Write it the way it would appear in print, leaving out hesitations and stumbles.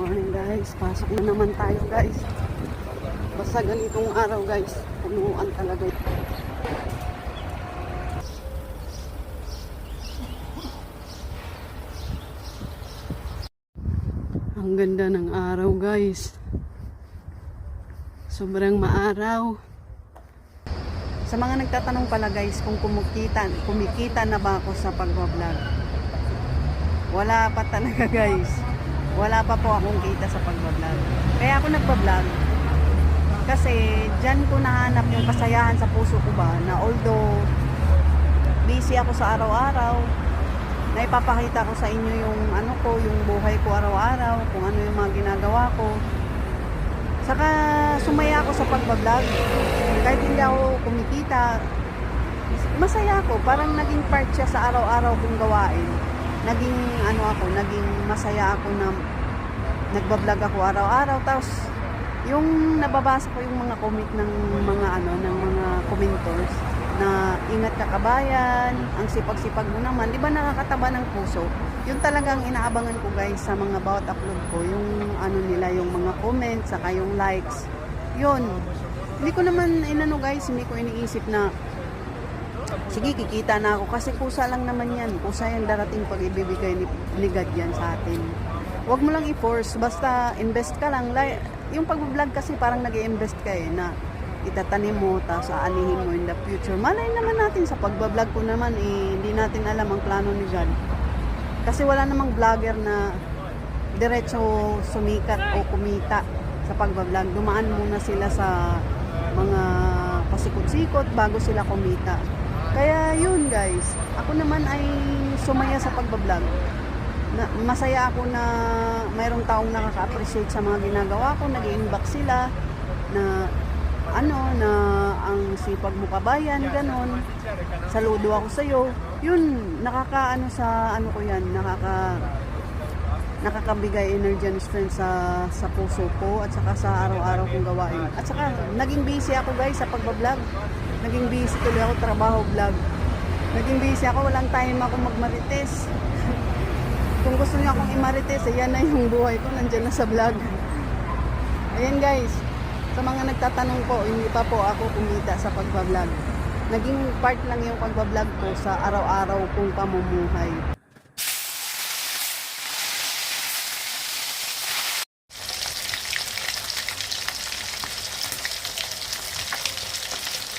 morning guys, pasok na naman tayo guys. Basta ganitong araw guys, punuan talaga. Ang ganda ng araw guys, sobrang maaraw. Sa mga nagtatanong pala guys kung kumikita na ba ako sa pagbablog, wala pa talaga guys. Wala pa po akong kita sa pagbablog. Kaya ako nagbablog kasi dyan ko nahanap yung kasayahan sa puso ko ba, na although busy ako sa araw-araw, na ipapakita ko sa inyo yung ano ko, yung buhay ko araw-araw, kung ano yung mga ginagawa ko. Saka sumaya ako sa pagbablog. Kahit hindi ako kumikita, masaya ako. Parang naging part siya sa araw-araw kong gawain. Naging naging masaya ako na nagbablog ako araw-araw. Tapos yung nababasa ko yung mga comment ng mga commenters na ingat ka kabayan, ang sipag-sipag mo naman, di ba nakakataba ng puso? Yung talagang inaabangan ko guys sa mga bawat upload ko, yung nila, yung mga comments, saka yung likes. Yun. Hindi ko naman guys, hindi ko iniisip na sige, kikita na ako kasi kusa lang naman yan. Kusa yung darating pag ibibigay ni God yan sa atin. Huwag mo lang i-force, basta invest ka lang. Yung pag-vlog kasi parang nag-i-invest ka na itatanim mo, tapos aanihin mo in the future. Malay naman natin sa pag-vlog ko naman, hindi natin alam ang plano ni God. Kasi wala namang vlogger na diretso sumikat o kumita sa pag-vlog. Dumaan muna sila sa mga pasikot-sikot bago sila kumita. Kaya yun guys, ako naman ay sumaya sa pagbablog. Masaya ako na mayroong taong nakaka-appreciate sa mga ginagawa ko, nag-i-inbox sila na na ang sipag mo kabayan, ganon. Saludo ako sa iyo. Yun, ko yan, nakakabigay energy and strength sa puso ko at saka sa araw-araw kong gawain. At saka naging busy ako guys sa pagbablog. Naging busy tuloy ako, trabaho, vlog. Naging busy ako, walang time ako magmarites. Kung gusto niyo akong imarites, ayan na yung buhay ko, nandyan na sa vlog. Ayan guys, sa mga nagtatanong po, hindi pa po ako kumita sa pagbablog. Naging part lang yung pagbablog ko sa araw-araw kong pamumuhay.